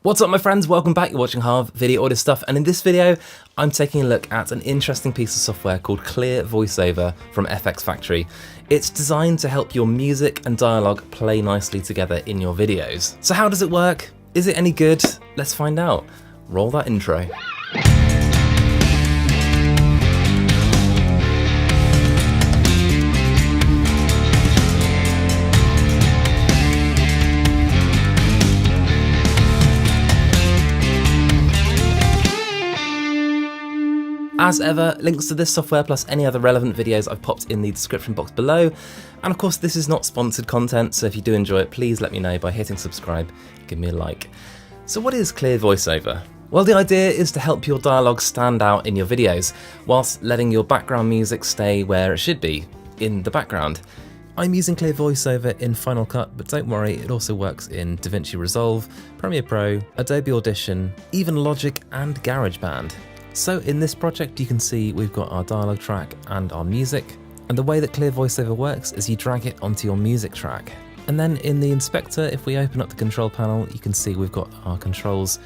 What's up my friends, welcome back, you're watching Harv Video Audio Stuff, and in this video I'm taking a look at an interesting piece of software called Clear Voiceover from FxFactory. It's designed to help your music and dialogue play nicely together in your videos. So how does it work? Is it any good? Let's find out. Roll that intro. As ever, links to this software plus any other relevant videos I've popped in the description box below. And of course this is not sponsored content, so if you do enjoy it, please let me know by hitting subscribe, give me a like. So what is Clear Voiceover? Well, the idea is to help your dialogue stand out in your videos, whilst letting your background music stay where it should be, in the background. I'm using Clear Voiceover in Final Cut, but don't worry, it also works in DaVinci Resolve, Premiere Pro, Adobe Audition, even Logic and GarageBand. So in this project you can see we've got our dialogue track and our music, and the way that Clear Voiceover works is you drag it onto your music track. And then in the inspector, if we open up the control panel, you can see we've got our controls.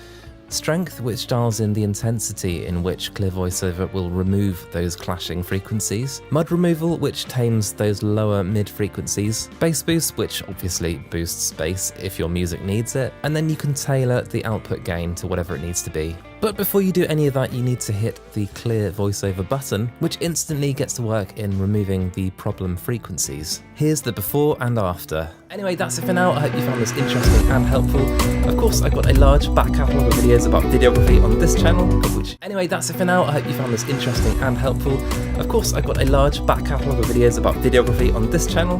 Strength, which dials in the intensity in which Clear Voiceover will remove those clashing frequencies. Mud removal, which tames those lower mid frequencies. Bass boost, which obviously boosts bass if your music needs it. And then you can tailor the output gain to whatever it needs to be. But before you do any of that, you need to hit the Clear Voiceover button, which instantly gets to work in removing the problem frequencies. Here's the before and after. Anyway, that's it for now. I hope you found this interesting and helpful. Of course, I've got a large back catalogue of videos about videography on this channel, Anyway, that's it for now. I hope you found this interesting and helpful. Of course, I've got a large back catalogue of videos about videography on this channel,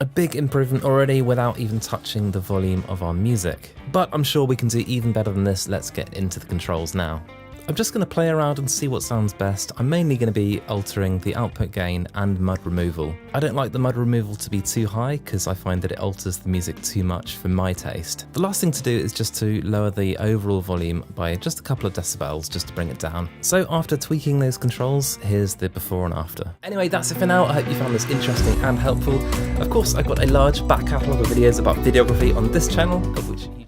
a big improvement already without even touching the volume of our music. But I'm sure we can do even better than this. Let's get into the controls now. I'm just going to play around and see what sounds best. I'm mainly going to be altering the output gain and mud removal. I don't like the mud removal to be too high because I find that it alters the music too much for my taste. The last thing to do is just to lower the overall volume by just a couple of decibels just to bring it down. So after tweaking those controls, here's the before and after. Anyway, that's it for now. I hope you found this interesting and helpful. Of course, I've got a large back catalogue of videos about videography on this channel,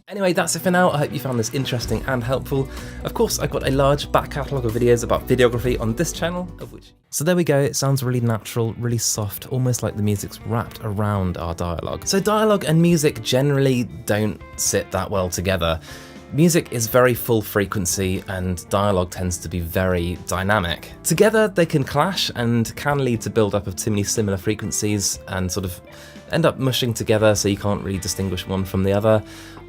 Anyway, that's it for now. I hope you found this interesting and helpful. Of course, I've got a large back catalogue of videos about videography on this channel, So there we go, it sounds really natural, really soft, almost like the music's wrapped around our dialogue. So dialogue and music generally don't sit that well together. Music is very full frequency and dialogue tends to be very dynamic. Together they can clash and can lead to build up of too many similar frequencies and sort of end up mushing together so you can't really distinguish one from the other.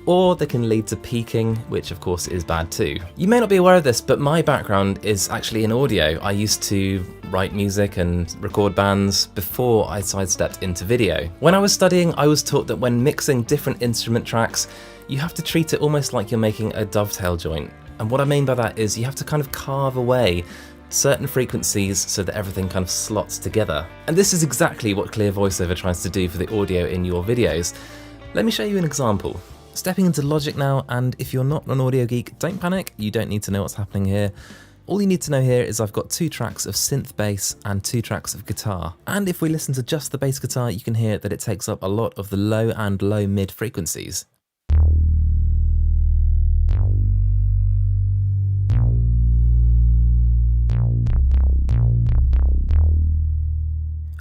Or they can lead to peaking, which of course is bad too. You may not be aware of this, but my background is actually in audio. I used to write music and record bands before I sidestepped into video. When I was studying, I was taught that when mixing different instrument tracks, you have to treat it almost like you're making a dovetail joint. And what I mean by that is you have to kind of carve away certain frequencies so that everything kind of slots together. And this is exactly what Clear Voiceover tries to do for the audio in your videos. Let me show you an example. Stepping into Logic now, and if you're not an audio geek, don't panic, you don't need to know what's happening here. All you need to know here is I've got 2 tracks of synth bass and 2 tracks of guitar. And if we listen to just the bass guitar, you can hear that it takes up a lot of the low and low mid frequencies.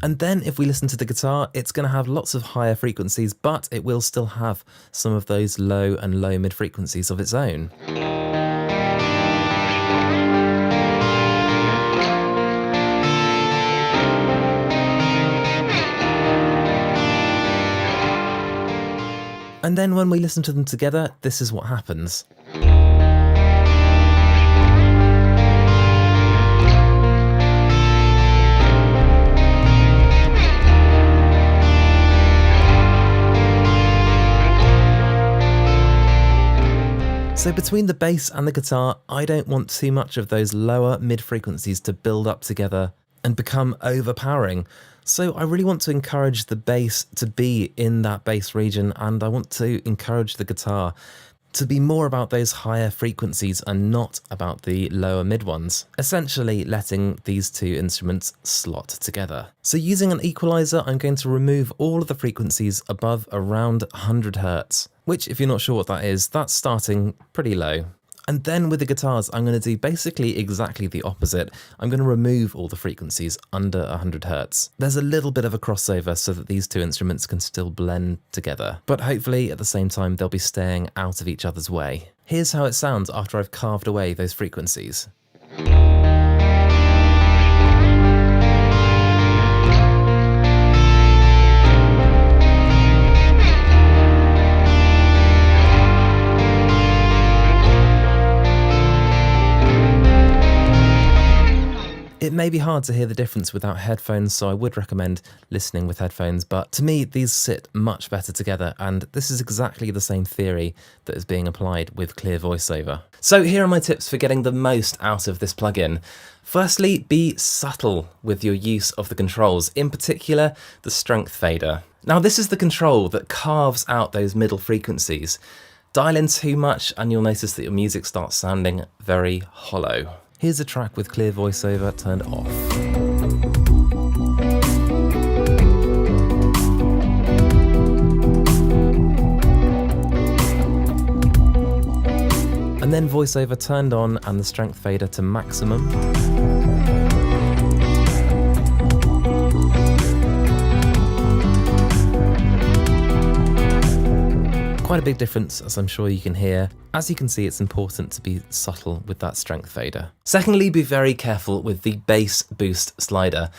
And then if we listen to the guitar, it's going to have lots of higher frequencies, but it will still have some of those low and low mid frequencies of its own. And then when we listen to them together, this is what happens. So between the bass and the guitar, I don't want too much of those lower mid frequencies to build up together and become overpowering. So I really want to encourage the bass to be in that bass region, and I want to encourage the guitar to be more about those higher frequencies and not about the lower mid ones, essentially letting these two instruments slot together. So using an equalizer, I'm going to remove all of the frequencies above around 100 Hz. which, if you're not sure what that is, that's starting pretty low. And then with the guitars, I'm going to do basically exactly the opposite. I'm going to remove all the frequencies under 100 Hz. There's a little bit of a crossover so that these two instruments can still blend together, but hopefully at the same time they'll be staying out of each other's way. Here's how it sounds after I've carved away those frequencies. It may be hard to hear the difference without headphones, so I would recommend listening with headphones, but to me these sit much better together, and this is exactly the same theory that is being applied with Clear Voiceover. So here are my tips for getting the most out of this plugin. Firstly, be subtle with your use of the controls, in particular the strength fader. Now this is the control that carves out those middle frequencies. Dial in too much and you'll notice that your music starts sounding very hollow. Here's a track with Clear Voiceover turned off. And then Voiceover turned on and the strength fader to maximum. Quite a big difference, as I'm sure you can hear. As you can see, it's important to be subtle with that strength fader. Secondly, be very careful with the bass boost slider.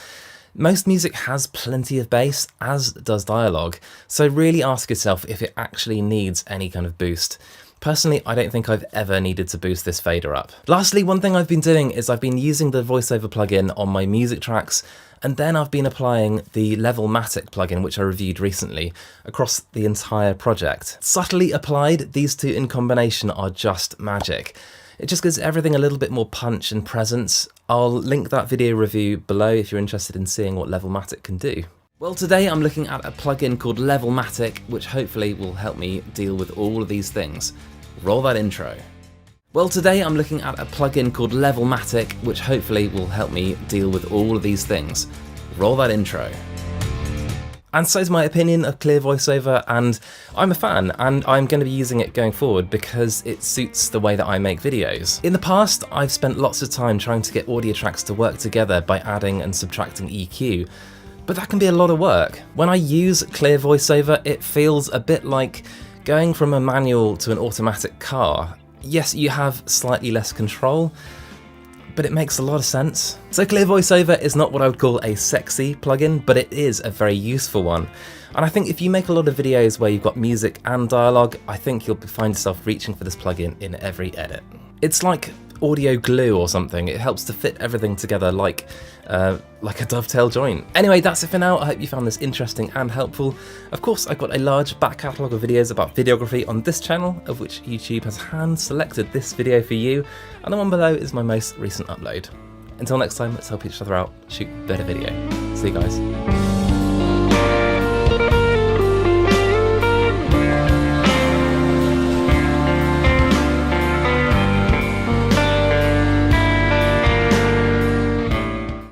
Most music has plenty of bass, as does dialogue, so really ask yourself if it actually needs any kind of boost. Personally, I don't think I've ever needed to boost this fader up. Lastly, one thing I've been doing is I've been using the Voiceover plugin on my music tracks, and then I've been applying the LevelMatic plugin, which I reviewed recently, across the entire project. Subtly applied, these two in combination are just magic. It just gives everything a little bit more punch and presence. I'll link that video review below if you're interested in seeing what LevelMatic can do. Well, today I'm looking at a plugin called LevelMatic, which hopefully will help me deal with all of these things. Roll that intro. Well, today I'm looking at a plugin called LevelMatic, which hopefully will help me deal with all of these things. Roll that intro. And so is my opinion of Clear Voiceover, and I'm a fan, and I'm going to be using it going forward because it suits the way that I make videos. In the past, I've spent lots of time trying to get audio tracks to work together by adding and subtracting EQ, but that can be a lot of work. When I use Clear Voiceover, it feels a bit like going from a manual to an automatic car. Yes, you have slightly less control, but it makes a lot of sense. So Clear Voiceover is not what I would call a sexy plugin, but it is a very useful one. And I think if you make a lot of videos where you've got music and dialogue, I think you'll find yourself reaching for this plugin in every edit. It's like audio glue or something. It helps to fit everything together like a dovetail joint. Anyway, that's it for now. I hope you found this interesting and helpful. Of course, I've got a large back catalogue of videos about videography on this channel, of which YouTube has hand-selected this video for you, and the one below is my most recent upload. Until next time, let's help each other out, shoot better video. See you guys.